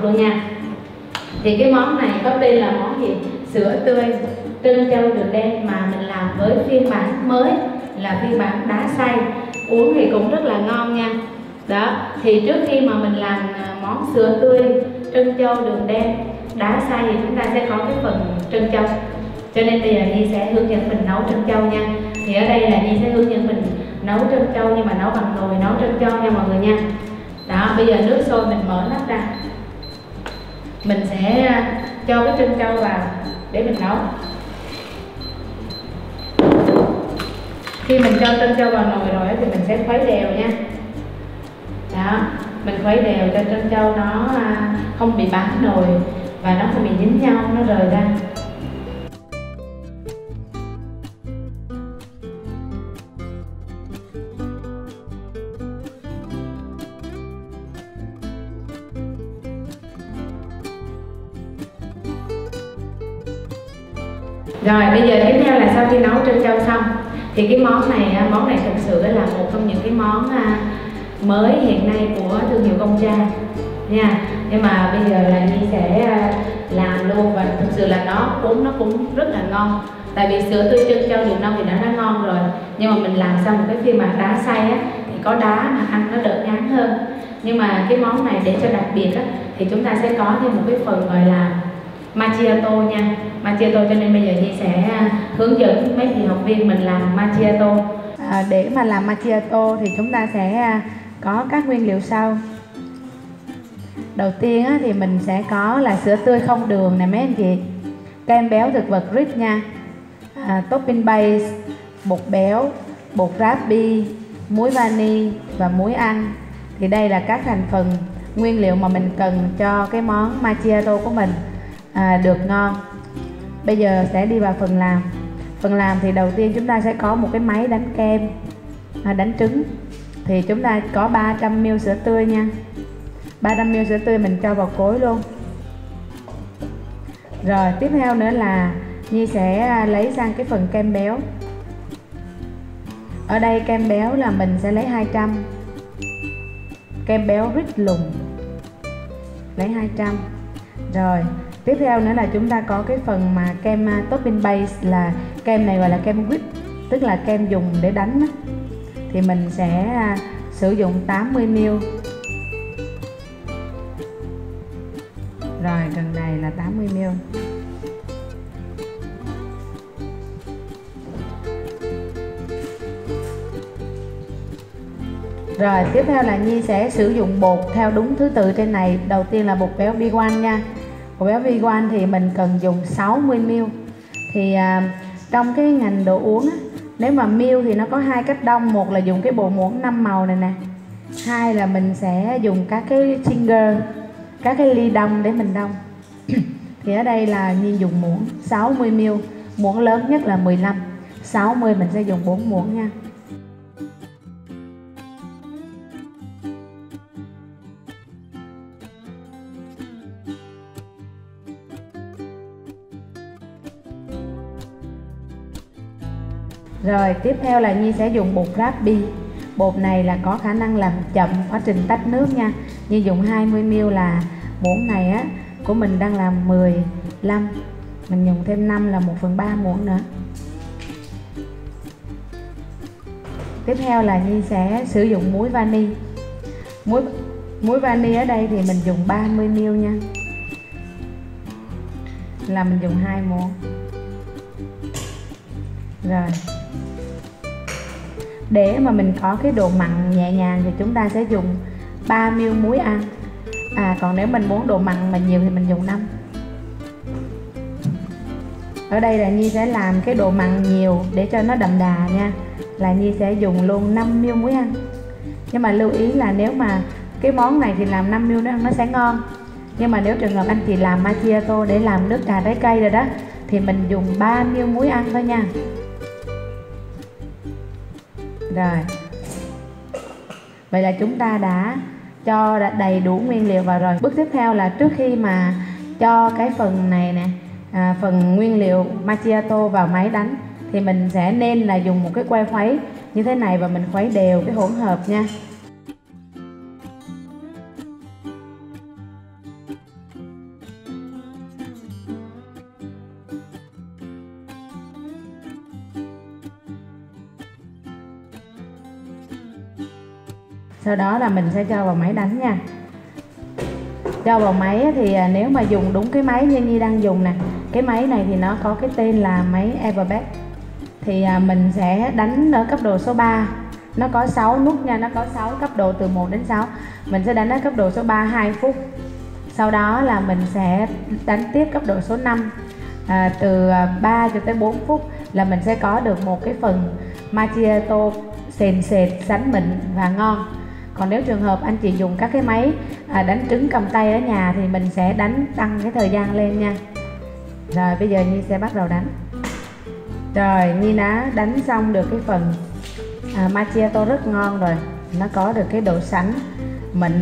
luôn nha. Thì cái món này có tên là món gì? Sữa tươi trân châu đường đen, mà mình làm với phiên bản mới là phiên bản đá xay. Uống thì cũng rất là ngon nha. Đó, thì trước khi mà mình làm món sữa tươi trân châu đường đen đá xay thì chúng ta sẽ có cái phần trân châu. Cho nên bây giờ Nhi sẽ hướng dẫn mình nấu trân châu nha. Thì ở đây là Nhi sẽ hướng dẫn mình nấu trân châu, nhưng mà nấu bằng nồi nấu trân châu nha mọi người nha. Đó, bây giờ nước sôi mình mở nắp ra. Mình sẽ cho cái trân châu vào để mình nấu. Khi mình cho trân châu vào nồi rồi thì mình sẽ khuấy đều nha. Đó, mình khuấy đều cho trân châu nó không bị bám nồi và nó không bị dính nhau, nó rời ra. Rồi bây giờ tiếp theo là sau khi nấu trân châu xong thì cái món này thực sự là một trong những cái món mới hiện nay của thương hiệu Công Cha nha. Nhưng mà bây giờ là Nhi sẽ làm luôn, và thực sự là nó cũng rất là ngon. Tại vì sữa tươi trân châu đường nông thì nó đã ngon rồi, nhưng mà mình làm xong một cái phiên bản đá xay á, thì có đá mà ăn nó đỡ ngán hơn. Nhưng mà cái món này để cho đặc biệt á, thì chúng ta sẽ có thêm một cái phần gọi là macchiato nha, macchiato. Cho nên bây giờ Nhi sẽ hướng dẫn mấy chị học viên mình làm macchiato. Để mà làm macchiato thì chúng ta sẽ có các nguyên liệu sau. Đầu tiên thì mình sẽ có là sữa tươi không đường này mấy anh chị, kem béo thực vật rich nha, topping base, bột béo, bột raspberry, muối vani và muối ăn. Thì đây là các thành phần nguyên liệu mà mình cần cho cái món macchiato của mình được ngon. Bây giờ sẽ đi vào phần làm. Phần làm thì đầu tiên chúng ta sẽ có một cái máy đánh kem, đánh trứng. Thì chúng ta có 300ml sữa tươi nha. 300ml sữa tươi mình cho vào cối luôn. Rồi tiếp theo nữa là Nhi sẽ lấy sang cái phần kem béo. Ở đây kem béo là mình sẽ lấy 200. Kem béo rich lùng lấy 200. Rồi tiếp theo nữa là chúng ta có cái phần mà kem topping base, là kem này gọi là kem whip, tức là kem dùng để đánh. Thì mình sẽ sử dụng 80ml. Rồi gần này là 80ml. Rồi tiếp theo là Nhi sẽ sử dụng bột theo đúng thứ tự trên này. Đầu tiên là bột béo B1 nha. Bột béo B1 thì mình cần dùng 60ml. Thì trong cái ngành đồ uống á, nếu mà ml thì nó có hai cách đong. Một là dùng cái bộ muỗng 5 màu này nè. Hai là mình sẽ dùng các cái finger, các cái ly đong để mình đong. Thì ở đây là Nhi dùng muỗng 60ml. Muỗng lớn nhất là 15. 60 mình sẽ dùng 4 muỗng nha. Rồi tiếp theo là Nhi sẽ dùng bột raspberry. Bột này là có khả năng làm chậm quá trình tách nước nha. Nhi dùng 20ml, là muỗng này á của mình đang làm 15. Mình dùng thêm 5 là 1/3 muỗng nữa. Tiếp theo là Nhi sẽ sử dụng muối vani. Muối vani ở đây thì mình dùng 30ml nha. Là mình dùng 2 muỗng. Rồi. Để mà mình có cái độ mặn nhẹ nhàng thì chúng ta sẽ dùng 3ml muối ăn. Còn nếu mình muốn độ mặn mà nhiều thì mình dùng 5. Ở đây là Nhi sẽ làm cái độ mặn nhiều để cho nó đậm đà nha. Là Nhi sẽ dùng luôn 5ml muối ăn. Nhưng mà lưu ý là nếu mà cái món này thì làm 5ml nó ăn nó sẽ ngon. Nhưng mà nếu trường hợp anh chị làm macchiato để làm nước trà trái cây rồi đó, thì mình dùng 3ml muối ăn thôi nha. Rồi. Vậy là chúng ta đã cho đầy đủ nguyên liệu vào rồi. Bước tiếp theo là trước khi mà cho cái phần này nè, phần nguyên liệu macchiato vào máy đánh, thì mình sẽ nên là dùng một cái que khuấy như thế này và mình khuấy đều cái hỗn hợp nha. Sau đó là mình sẽ cho vào máy đánh nha. Cho vào máy thì nếu mà dùng đúng cái máy như Nhi đang dùng nè, cái máy này thì nó có cái tên là máy Everbet, thì mình sẽ đánh ở cấp độ số 3. Nó có 6 nút nha, nó có 6 cấp độ từ 1 đến 6. Mình sẽ đánh ở cấp độ số 3 2 phút. Sau đó là mình sẽ đánh tiếp cấp độ số 5 từ 3 cho tới 4 phút là mình sẽ có được một cái phần macchiato sền sệt, sánh mịn và ngon. Còn nếu trường hợp anh chị dùng các cái máy đánh trứng cầm tay ở nhà thì mình sẽ đánh tăng cái thời gian lên nha. Rồi bây giờ Nhi sẽ bắt đầu đánh. Rồi Nhi đã đánh xong được cái phần macchiato rất ngon rồi. Nó có được cái độ sánh mịn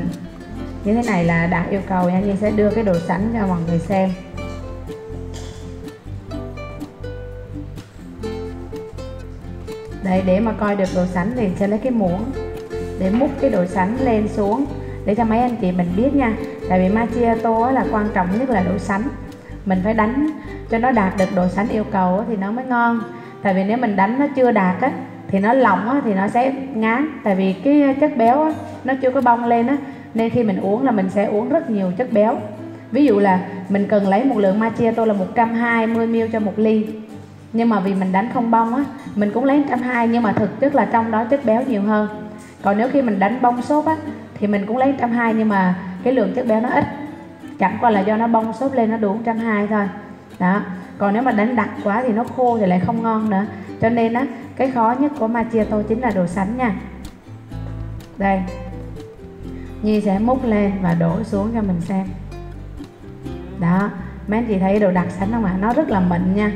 như thế này là đạt yêu cầu nha. Nhi sẽ đưa cái độ sánh cho mọi người xem. Đây, để mà coi được độ sánh thì sẽ lấy cái muỗng để múc cái độ sánh lên xuống để cho mấy anh chị mình biết nha. Tại vì macchiato là quan trọng nhất là độ sánh. Mình phải đánh cho nó đạt được độ sánh yêu cầu thì nó mới ngon. Tại vì nếu mình đánh nó chưa đạt á, thì nó lỏng á, thì nó sẽ ngán. Tại vì cái chất béo á, nó chưa có bong lên á, nên khi mình uống là mình sẽ uống rất nhiều chất béo. Ví dụ là mình cần lấy một lượng macchiato là 120ml cho 1 ly, nhưng mà vì mình đánh không bong á, mình cũng lấy 120, nhưng mà thực chất là trong đó chất béo nhiều hơn. Còn nếu khi mình đánh bong xốp á, thì mình cũng lấy 120, nhưng mà cái lượng chất béo nó ít, chẳng qua là do nó bong xốp lên nó đủ 120 thôi đó. Còn nếu mà đánh đặc quá thì nó khô thì lại không ngon nữa. Cho nên á, cái khó nhất của macchiato chính là độ sánh nha. Đây, Nhi sẽ múc lên và đổ xuống cho mình xem. Đó, mấy anh chị thấy độ đặc sánh không ạ? Nó rất là mịn nha.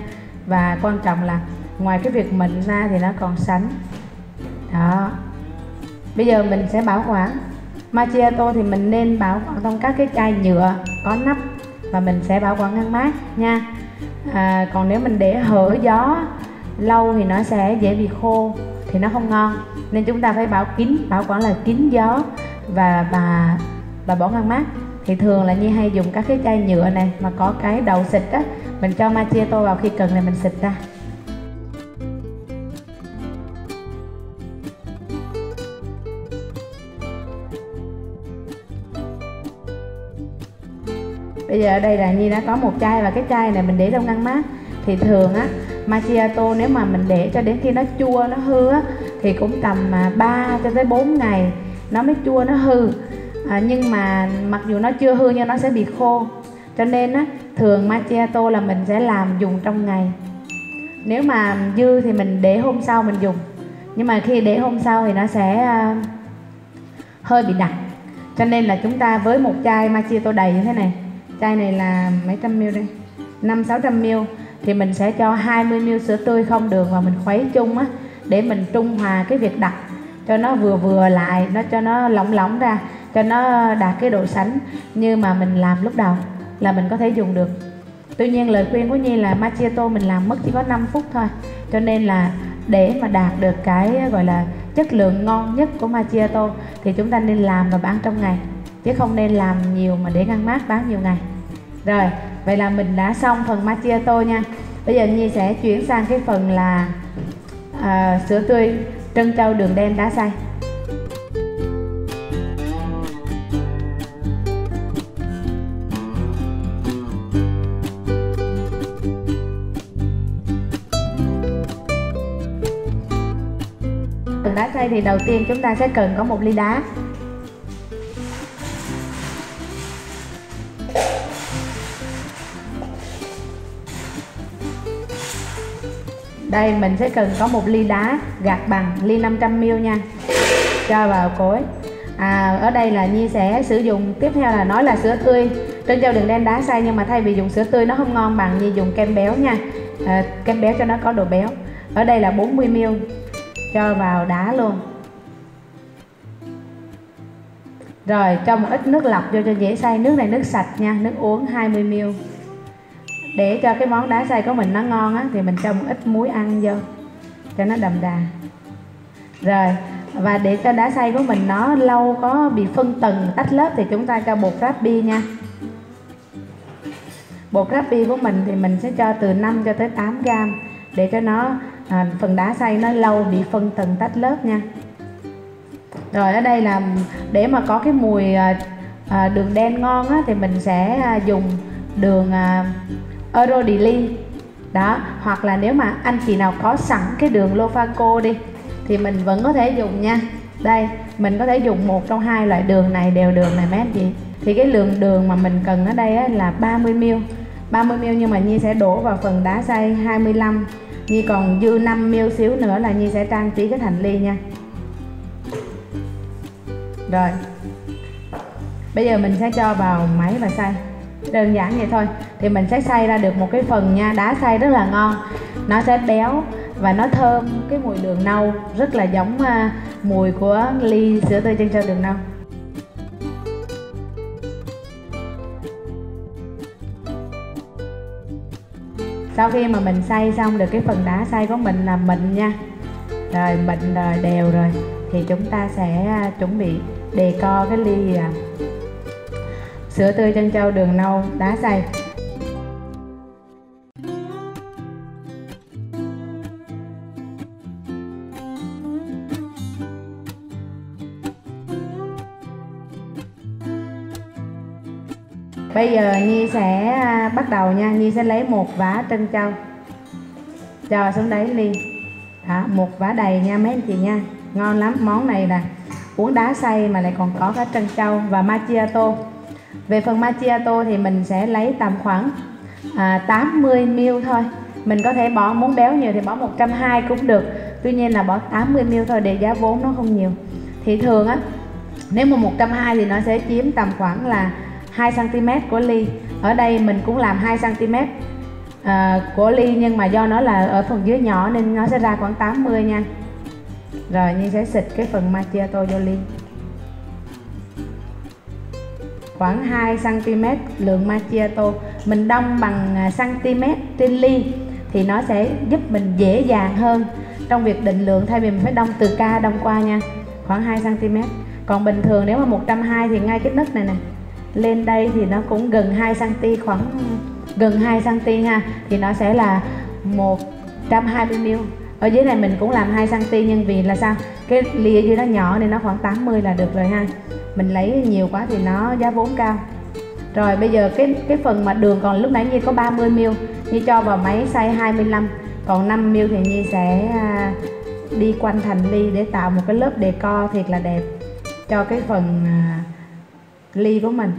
Và quan trọng là ngoài cái việc mịn ra thì nó còn sánh. Đó. Bây giờ mình sẽ bảo quản. Macchiato thì mình nên bảo quản trong các cái chai nhựa có nắp, và mình sẽ bảo quản ngăn mát nha. Còn nếu mình để hở gió lâu thì nó sẽ dễ bị khô, thì nó không ngon. Nên chúng ta phải bảo quản là kín gió và bỏ ngăn mát. Thì thường là Nhi hay dùng các cái chai nhựa này mà có cái đầu xịt á, mình cho macchiato vào khi cần thì mình xịt ra. Bây giờ ở đây là Nhi đã có một chai, và cái chai này mình để trong ngăn mát. Thì thường á, macchiato nếu mà mình để cho đến khi nó chua, nó hư á, thì cũng tầm 3 cho tới 4 ngày nó mới chua, nó hư. Nhưng mà mặc dù nó chưa hư nhưng nó sẽ bị khô. Cho nên á, thường macchiato là mình sẽ làm dùng trong ngày. Nếu mà dư thì mình để hôm sau mình dùng. Nhưng mà khi để hôm sau thì nó sẽ hơi bị đặc. Cho nên là chúng ta với một chai macchiato đầy như thế này, chai này là mấy trăm ml đây, 500-600ml, thì mình sẽ cho 20ml sữa tươi không đường và mình khuấy chung á, để mình trung hòa cái việc đặc cho nó vừa vừa lại, nó cho nó lỏng lỏng ra, cho nó đạt cái độ sánh như mà mình làm lúc đầu là mình có thể dùng được. Tuy nhiên lời khuyên của Nhi là macchiato mình làm mất chỉ có 5 phút thôi. Cho nên là để mà đạt được cái gọi là chất lượng ngon nhất của macchiato thì chúng ta nên làm và bán trong ngày, chứ không nên làm nhiều mà để ngăn mát bán nhiều ngày. Rồi, vậy là mình đã xong phần macchiato nha. Bây giờ Nhi sẽ chuyển sang cái phần là sữa tươi trân châu đường đen đá xay. Phần đá xay thì đầu tiên chúng ta sẽ cần có 1 ly đá. Đây mình sẽ cần có 1 ly đá gạt bằng, ly 500ml nha. Cho vào cối. Ở đây là Nhi sẽ sử dụng, tiếp theo là nói là sữa tươi trân châu đường đen đá xay, nhưng mà thay vì dùng sữa tươi nó không ngon bằng, Nhi dùng kem béo nha. Kem béo cho nó có độ béo. Ở đây là 40ml. Cho vào đá luôn. Rồi cho một ít nước lọc vô cho dễ xay. Nước này nước sạch nha, nước uống 20ml. Để cho cái món đá xay của mình nó ngon á, thì mình cho một ít muối ăn vô cho nó đậm đà. Rồi, và để cho đá xay của mình nó lâu có bị phân tầng tách lớp thì chúng ta cho bột rapi nha. Bột rapi của mình thì mình sẽ cho từ 5 cho tới 8 gram để cho nó phần đá xay nó lâu bị phân tầng tách lớp nha. Rồi ở đây là để mà có cái mùi đường đen ngon á, thì mình sẽ dùng đường Eurodilie đó, hoặc là nếu mà anh chị nào có sẵn cái đường Lofaco đi thì mình vẫn có thể dùng nha. Đây mình có thể dùng một trong hai loại đường này, đều đường này mấy anh chị. Thì cái lượng đường mà mình cần ở đây á, là 30ml 30ml, nhưng mà Nhi sẽ đổ vào phần đá xay 25. Nhi còn dư 5ml xíu nữa là Nhi sẽ trang trí cái thành ly nha. Rồi bây giờ mình sẽ cho vào máy và xay, đơn giản vậy thôi. Thì mình sẽ xay ra được một cái phần nha, đá xay rất là ngon, nó sẽ béo và nó thơm cái mùi đường nâu, rất là giống mùi của ly sữa tươi trân châu đường nâu. Sau khi mà mình xay xong được cái phần đá xay của mình là mịn nha, rồi mịn rồi đều rồi, thì chúng ta sẽ chuẩn bị đề co cái ly sữa tươi trân châu đường nâu đá xay. Bây giờ Nhi sẽ bắt đầu nha. Nhi sẽ lấy một vá trân châu cho xuống đáy ly đó, một vá đầy nha mấy anh chị nha. Ngon lắm, món này là uống đá xay mà lại còn có cả trân châu và macchiato. Về phần macchiato thì mình sẽ lấy tầm khoảng 80ml thôi. Mình có thể bỏ, muốn béo nhiều thì bỏ 120 cũng được, tuy nhiên là bỏ 80ml thôi để giá vốn nó không nhiều. Thì thường á, nếu mà 120 thì nó sẽ chiếm tầm khoảng là 2cm của ly. Ở đây mình cũng làm 2cm của ly, nhưng mà do nó là ở phần dưới nhỏ nên nó sẽ ra khoảng 80 nha. Rồi Nhi sẽ xịt cái phần macchiato vô ly, khoảng 2cm lượng macchiato. Mình đong bằng cm trên ly thì nó sẽ giúp mình dễ dàng hơn trong việc định lượng, thay vì mình phải đong từ ca đong qua nha. Khoảng 2cm. Còn bình thường nếu mà 120 thì ngay cái nấc này nè lên đây thì nó cũng gần 2cm, khoảng gần 2cm ha, thì nó sẽ là 120ml. Ở dưới này mình cũng làm 2cm, nhưng vì là sao, cái ly ở dưới nó nhỏ nên nó khoảng 80 là được rồi ha. Mình lấy nhiều quá thì nó giá vốn cao. Rồi bây giờ cái phần mà đường còn lúc nãy Nhi có 30ml, Nhi cho vào máy xay 25, còn 5ml thì Nhi sẽ đi quanh thành ly để tạo một cái lớp decor thiệt là đẹp cho cái phần ly của mình.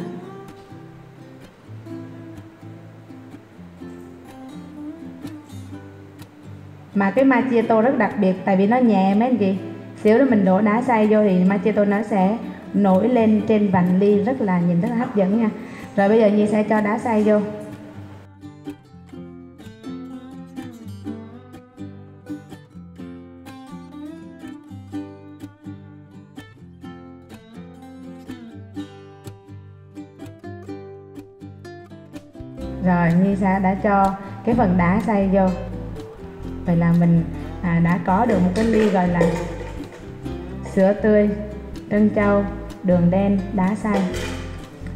Mà cái macchiato rất đặc biệt tại vì nó nhẹ mấy anh chị. Xíu đó mình đổ đá xay vô thì macchiato nó sẽ nổi lên trên vành ly, rất là nhìn rất là hấp dẫn nha. Rồi bây giờ Nhi sẽ cho đá xay vô. Rồi Nhi đã cho cái phần đá xay vô. Vậy là mình đã có được một cái ly gọi là sữa tươi trân châu đường đen đá xay.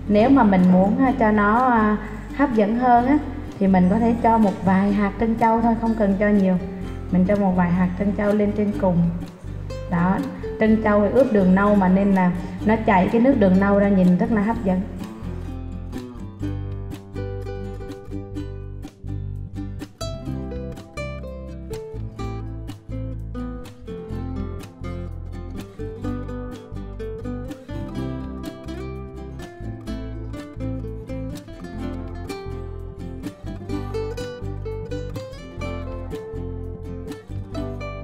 Nếu mà mình muốn cho nó hấp dẫn hơn á, thì mình có thể cho một vài hạt trân châu thôi, không cần cho nhiều. Mình cho một vài hạt trân châu lên trên cùng. Đó, trân châu thì ướp đường nâu mà nên là nó chảy cái nước đường nâu ra, nhìn rất là hấp dẫn.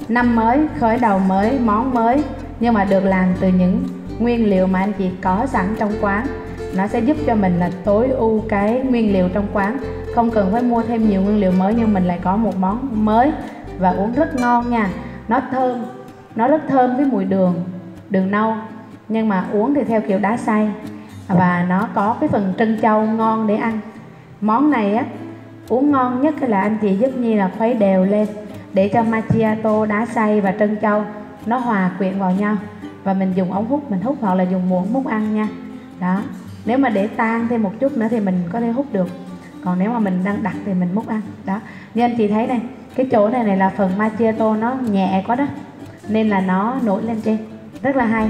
Năm mới, khởi đầu mới, món mới, nhưng mà được làm từ những nguyên liệu mà anh chị có sẵn trong quán. Nó sẽ giúp cho mình là tối ưu cái nguyên liệu trong quán, không cần phải mua thêm nhiều nguyên liệu mới, nhưng mình lại có một món mới và uống rất ngon nha. Nó thơm, nó rất thơm cái mùi đường nâu, nhưng mà uống thì theo kiểu đá xay, và nó có cái phần trân châu ngon để ăn. Món này á, uống ngon nhất là anh chị giúp Nhi là khuấy đều lên để cho macchiato, đá xay và trân châu nó hòa quyện vào nhau, và mình dùng ống hút mình hút, hoặc là dùng muỗng múc ăn nha. Đó, nếu mà để tan thêm một chút nữa thì mình có thể hút được, còn nếu mà mình đang đặt thì mình múc ăn. Đó, như anh chị thấy này, cái chỗ này là phần macchiato nó nhẹ quá đó, nên là nó nổi lên trên rất là hay.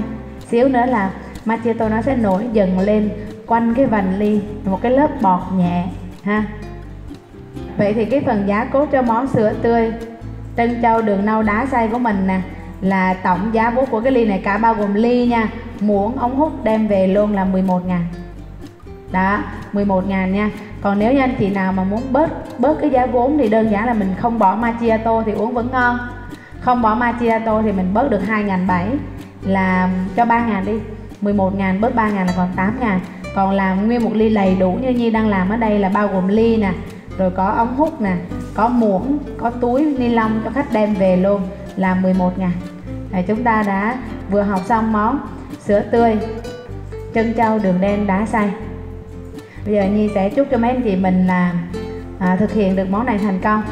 xíu nữa là macchiato nó sẽ nổi dần lên quanh cái vành ly một cái lớp bọt nhẹ ha. Vậy thì cái phần giá cốt cho món sữa tươi trân châu đường nâu đá xay của mình nè, là tổng giá vốn của cái ly này cả bao gồm ly nha, muỗng, ống hút đem về luôn là 11.000. Đó, 11.000 nha. Còn nếu như anh chị nào mà muốn bớt cái giá vốn thì đơn giản là mình không bỏ macchiato thì uống vẫn ngon. Không bỏ macchiato thì mình bớt được 2.700 là cho 3.000 đi. 11.000 bớt 3.000 là còn 8.000. Còn làm nguyên một ly đầy đủ như Nhi đang làm ở đây là bao gồm ly nè, rồi có ống hút nè, có muỗng, có túi ni lông cho khách đem về luôn là 11.000. Chúng ta đã vừa học xong món sữa tươi trân châu đường đen đá xay. Bây giờ Nhi sẽ chúc cho mấy anh chị mình là thực hiện được món này thành công.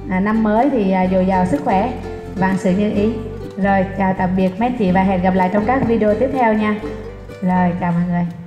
Năm mới thì dồi dào sức khỏe, vạn sự như ý. Rồi chào tạm biệt mấy anh chị và hẹn gặp lại trong các video tiếp theo nha. Rồi chào mọi người.